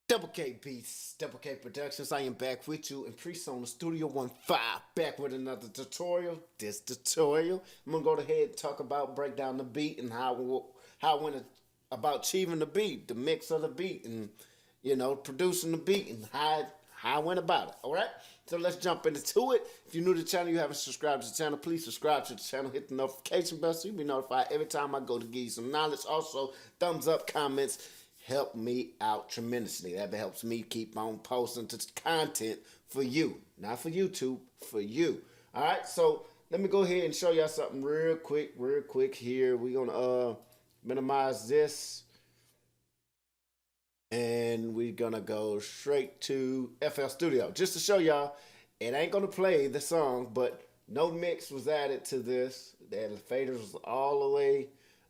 DoubleKBeats, Double K Productions. I am back with you in Pre-Sona Studio 15, back with another tutorial. This tutorial, I'm gonna go ahead and talk about, break down the beat and how I went about achieving the beat, the mix of the beat, and producing the beat and how I went about it. All right, so let's jump into it. If you're new to the channel, you haven't subscribed to the channel, please subscribe to the channel, hit the notification bell so you'll be notified every time I go to give you some knowledge. Also, thumbs up, comments help me out tremendously. That helps me keep on posting content for you, not for YouTube, for you. All right, so let me go ahead and show y'all something real quick here. We're gonna minimize this, and we're gonna go straight to FL Studio just to show y'all. It ain't gonna play the song, but no mix was added to this. The faders was all the way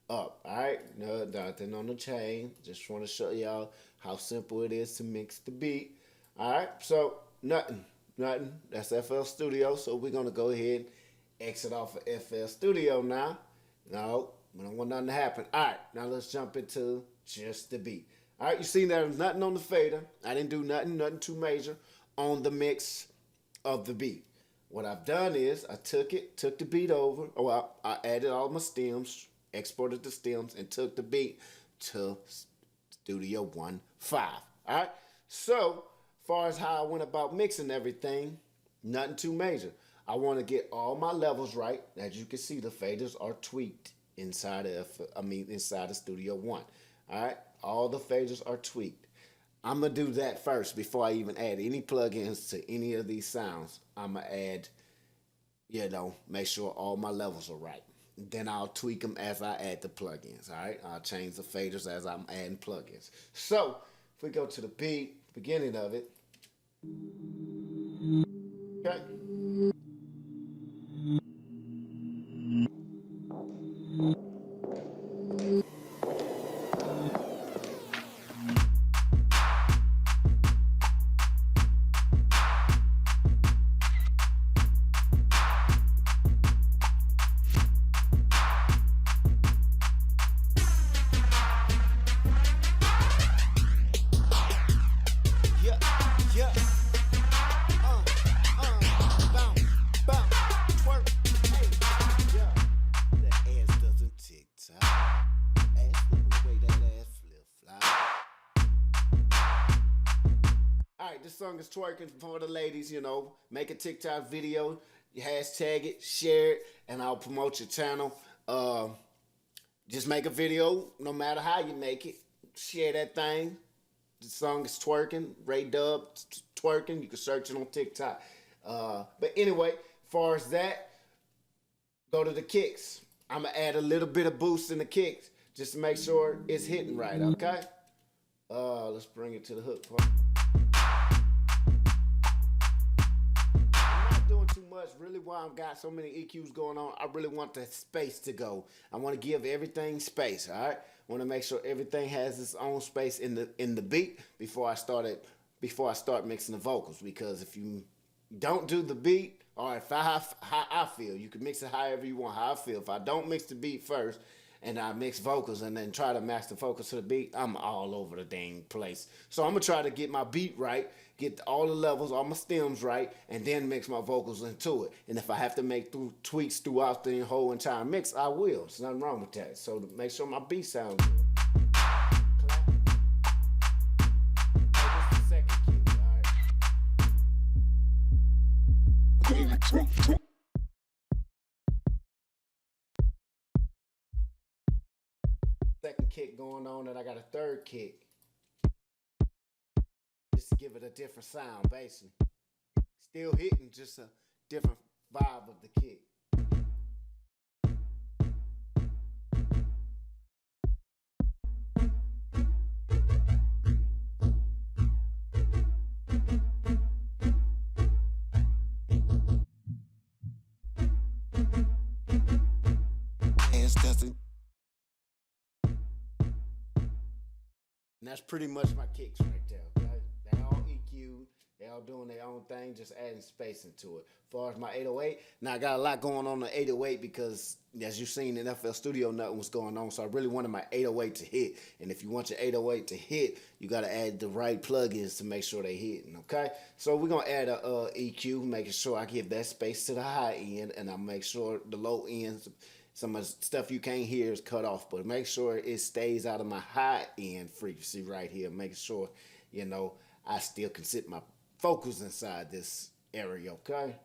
up. All right, no, nothing on the chain. Just want to show y'all how simple it is to mix the beat. All right, so nothing. That's FL Studio. So we're gonna go ahead and exit off of FL Studio now. No, we don't want nothing to happen. All right, now let's jump into just the beat. All right, you see there's nothing on the fader. I didn't do nothing too major on the mix of the beat. What I've done is I took the beat over. Oh, I added all my stems, exported the stems, and took the beat to Studio 15. All right, so far as how I went about mixing everything, nothing too major. I want to get all my levels right. As you can see, the faders are tweaked inside of Studio 1. All right, all the faders are tweaked. I'm gonna do that first before I even add any plugins to any of these sounds. I'm gonna add, make sure all my levels are right. Then I'll tweak them as I add the plugins. All right, I'll change the faders as I'm adding plugins. So if we go to the beat, beginning of it, okay. This song is twerking for the ladies, make a TikTok video, you hashtag it, share it, and I'll promote your channel. Just make a video, no matter how you make it, share that thing. The song is twerking, Ray Dub, twerking, you can search it on TikTok. But anyway, as far as that, go to the kicks. I'm gonna add a little bit of boost in the kicks, just to make sure it's hitting right, okay? Let's bring it to the hook part. Much really why I've got so many EQs going on. I really want the space to go. I want to give everything space. All right, I want to make sure everything has its own space in the beat before I start mixing the vocals. Because if you don't do the beat, or how I feel, you can mix it however you want. How I feel. If I don't mix the beat first and I mix vocals and then try to match the vocals to the beat, I'm all over the dang place. So I'm gonna try to get my beat right, get all the levels, all my stems right, and then mix my vocals into it. And if I have to make tweaks throughout the whole entire mix, I will. There's nothing wrong with that. So to make sure my beat sounds good. Second kick going on, and I got a third kick. Just to give it a different sound, basically. Still hitting, just a different vibe of the kick. testing. And that's pretty much my kicks right there, okay? They all EQ, they all doing their own thing, just adding space into it. As far as my 808, now I got a lot going on the 808 because, as you've seen in FL Studio, nothing was going on, so I really wanted my 808 to hit. And if you want your 808 to hit, you got to add the right plugins to make sure they hitting, okay? So we're going to add a EQ, making sure I give that space to the high end, and I make sure the low ends, some of the stuff you can't hear is cut off, but make sure it stays out of my high end frequency right here. Making sure, you know, I still can sit my vocals inside this area, okay?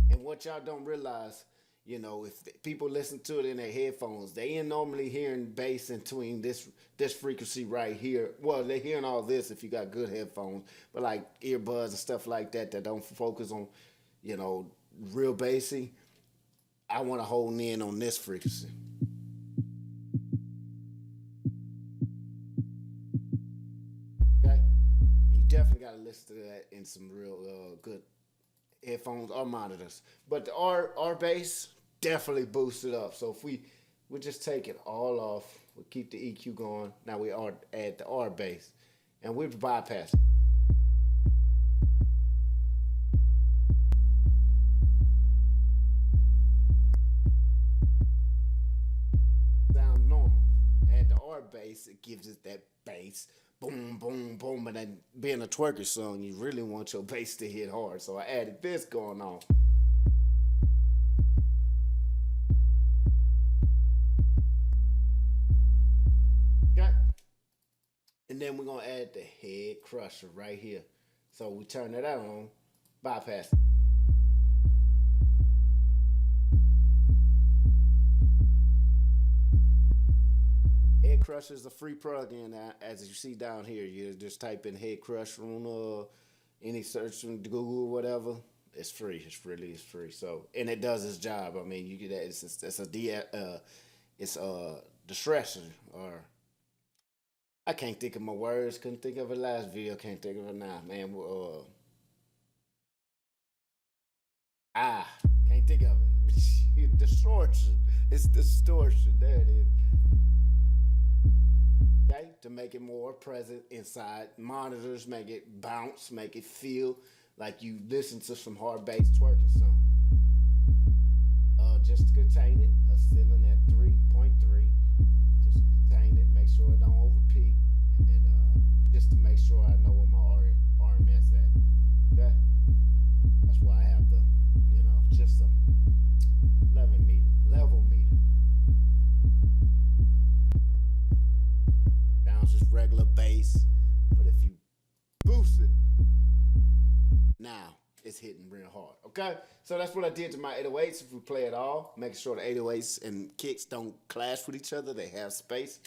And what y'all don't realize, you know, if people listen to it in their headphones, they ain't normally hearing bass in between this frequency right here. Well, they're hearing all this if you got good headphones, but like earbuds and stuff like that that don't focus on, you know, real bassy, I want to hone in on this frequency. Okay? You definitely got to listen to that in some real good headphones or monitors. But the R bass definitely boosts it up. So if we just take it all off, we keep the EQ going. Now we add the R bass, and we bypass it. Sound normal. Add the R bass, it gives it that bass. Boom, boom, boom. And then being a twerker song, you really want your bass to hit hard. So I added this going on. Okay. And then we're going to add the head crusher right here. So we turn that on, bypass it. Head Crusher is a free plugin. As you see down here, you just type in Head Crusher on any search on Google or whatever. It's free. It's free. So, and it does its job. I mean, you get that. It's a distressor, or I can't think of my words. Couldn't think of it last video. Can't think of it now, man. Can't think of it. Distortion. It's distortion. There it is. Okay, to make it more present inside monitors, make it bounce, make it feel like you listen to some hard bass twerking song. Just to contain it, a ceiling at 3.3. Just to contain it, make sure it don't overpeak, and just to make sure I know where my RMS at. Okay, that's why I have the, you know, just a level meter. Just regular bass, but if you boost it, now it's hitting real hard. Okay, so that's what I did to my 808s. If we play it all, making sure the 808s and kicks don't clash with each other, they have space.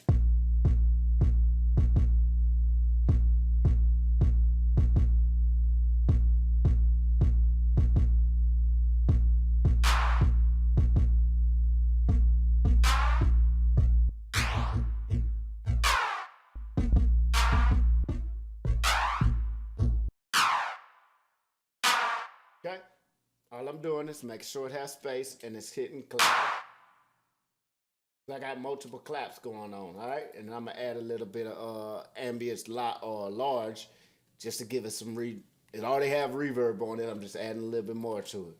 Okay, all I'm doing is making sure it has space and it's hitting clap. I got multiple claps going on, all right? And I'm gonna add a little bit of ambience large just to give it some it already have reverb on it. I'm just adding a little bit more to it.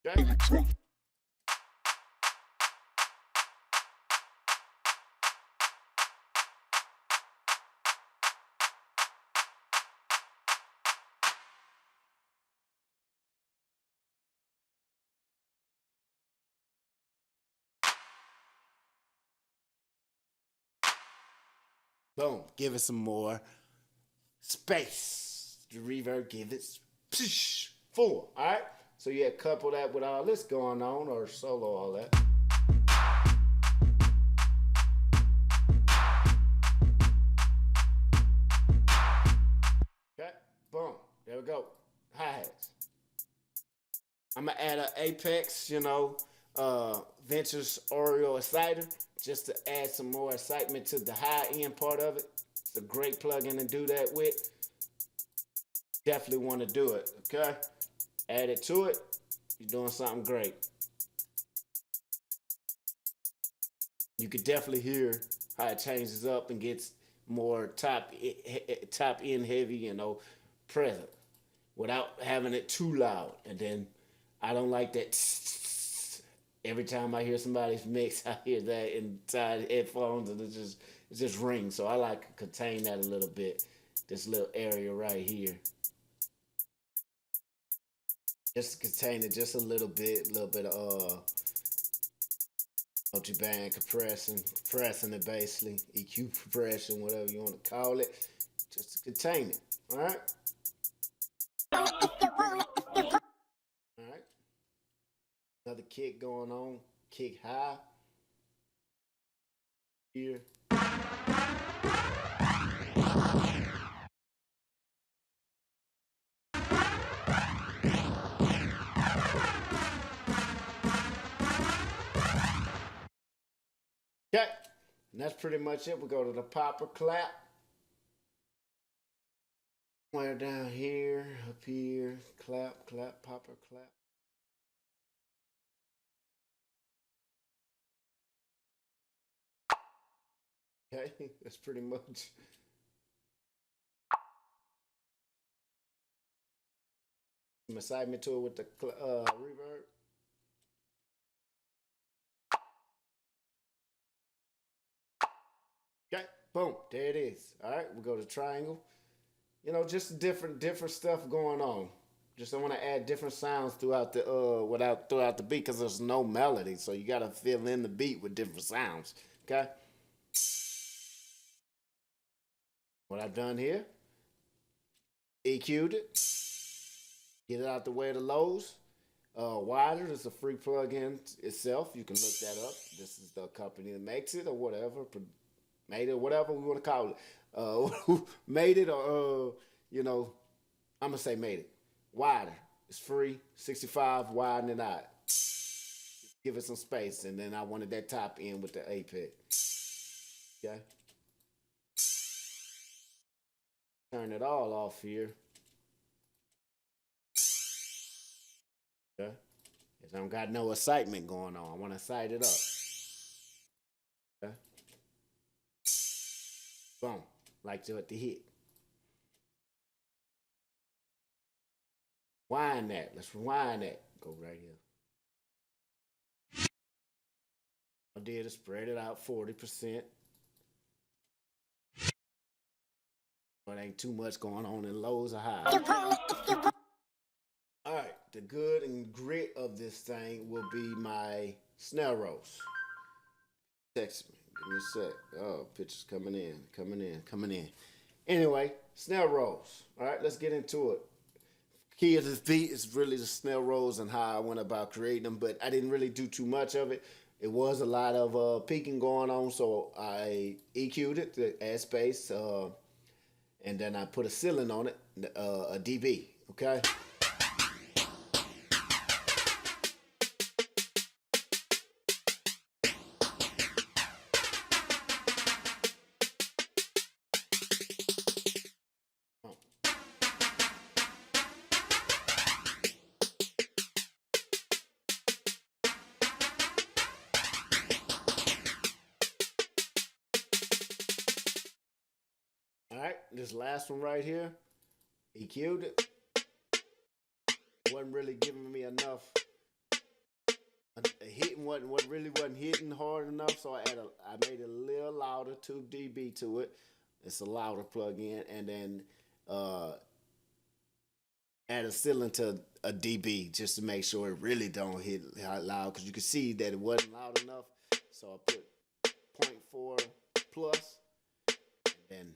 Okay. Boom. Give it some more space. The reverb, give it full. All right. So yeah, couple that with all this going on, or solo all that. Okay. Boom. There we go. Hi-hats. I'm gonna add an Apex, you know, Ventures Oreo Exciter, just to add some more excitement to the high end part of it. It's a great plugin to do that with. Definitely want to do it, okay? Add it to it. You're doing something great. You could definitely hear how it changes up and gets more top end heavy, you know, present without having it too loud. And then I don't like that. Every time I hear somebody's mix, I hear that inside headphones, and it just rings. So I like to contain that a little bit. This little area right here, just to contain it just a little bit of multi-band compressing it basically, EQ compression, whatever you want to call it, just to contain it. All right. All right. Another kick going on, kick high here. Okay, and that's pretty much it. We go to the popper clap. Somewhere down here, up here, clap, clap, popper clap. Okay, that's pretty much. Some excitement to it with the reverb. Okay, boom, there it is. All right, we go to triangle. You know, just different stuff going on. Just I want to add different sounds throughout the beat because there's no melody, so you gotta fill in the beat with different sounds. Okay. What I've done here, EQ'd it, get it out the way of the lows. Wider is a free plugin itself. You can look that up. This is the company that makes it or whatever, made it, whatever we want to call it. Who made it or you know, I'm gonna say made it. Wider. It's free. 65, widen it out. Give it some space, and then I wanted that top end with the apex. Okay. Turn it all off here. Okay. Cause I don't got no excitement going on. I want to sight it up. Okay. Boom. Like to at the hit. Wind that. Let's rewind that. Go right here. I did it. Spread it out 40%. But ain't too much going on in lows or highs. All right, the good and grit of this thing will be my snare rolls. Text me. Give me a sec. Oh, pictures coming in. Anyway, snare rolls. All right, let's get into it. Key of this beat is really the snare rolls and how I went about creating them, but I didn't really do too much of it. It was a lot of peaking going on, so I EQ'd it to add space, and then I put a ceiling on it, a dB. Okay. All right, this last one right here, EQ'd it. Wasn't really giving me enough. Hitting what really wasn't hitting hard enough, so I made it a little louder, 2 dB to it. It's a louder plug-in, and then add a ceiling to a dB just to make sure it really don't hit loud, because you can see that it wasn't loud enough. So I put 0.4 plus, and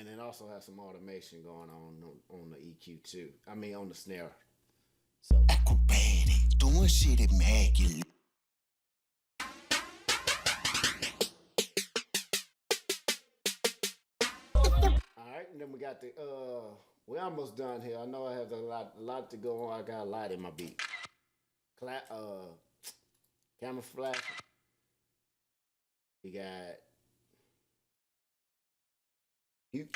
then also have some automation going on the EQ too. I mean on the snare. So acrobatic, doing shit immaculate. Alright, and then we got the we're almost done here. I know I have a lot to go on. I got a lot in my beat. Camera flash. We got you.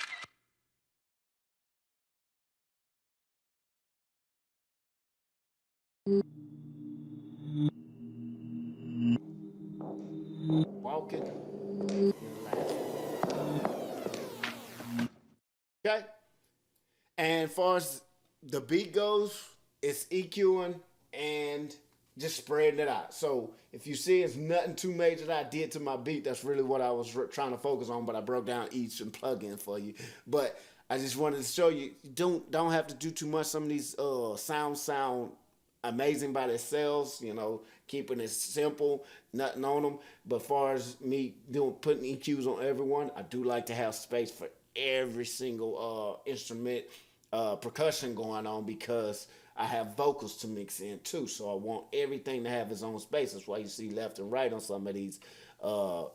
Walking and laughing. Okay. And as far as the beat goes, it's EQing and just spreading it out. So if you see it's nothing too major that I did to my beat, that's really what I was trying to focus on. But I broke down each and plug-in for you. But I just wanted to show you don't have to do too much. Some of these sound amazing by themselves, you know, keeping it simple, nothing on them. But as far as me doing putting EQs on everyone, I do like to have space for every single instrument percussion going on because I have vocals to mix in too. So I want everything to have its own space. That's why you see left and right on some of uh,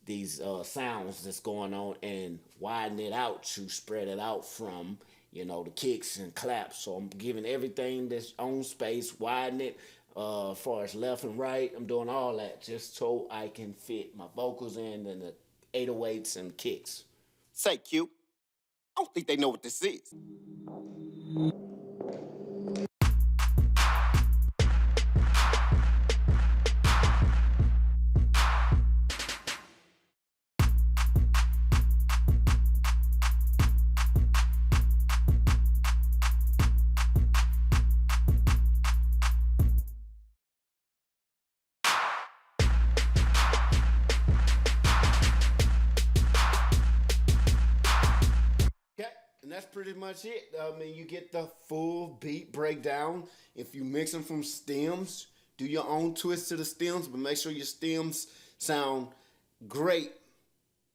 these sounds that's going on and widen it out to spread it out from, you know, the kicks and claps. So I'm giving everything this own space, widen it. As far as left and right, I'm doing all that just so I can fit my vocals in and the 808s and kicks. Say, Q, I don't think they know what this is. Okay, and that's pretty much it. I mean, you get the full beat breakdown. If you mix them from stems, do your own twist to the stems, but make sure your stems sound great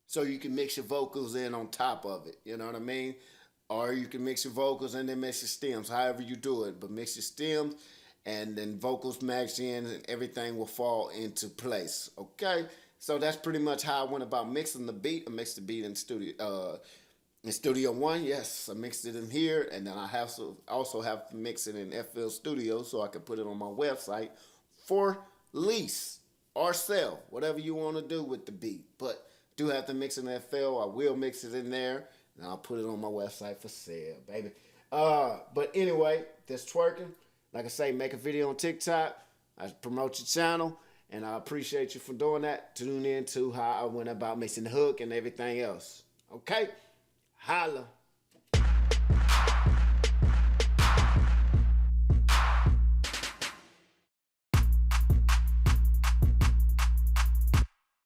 so you can mix your vocals in on top of it. You know what I mean? Or you can mix your vocals and then mix your stems, however you do it. But mix your stems and then vocals match in and everything will fall into place. Okay? So that's pretty much how I went about mixing the beat. I mixed the beat in Studio One. Yes, I mixed it in here, and then I have to also have to mix it in FL Studio so I can put it on my website for lease or sell, whatever you want to do with the beat. But do have to mix it in FL. I will mix it in there, and I'll put it on my website for sale, baby. But anyway, that's twerking. Like I say, make a video on TikTok. I promote your channel, and I appreciate you for doing that. Tune in to how I went about mixing the hook and everything else. Okay? Holla.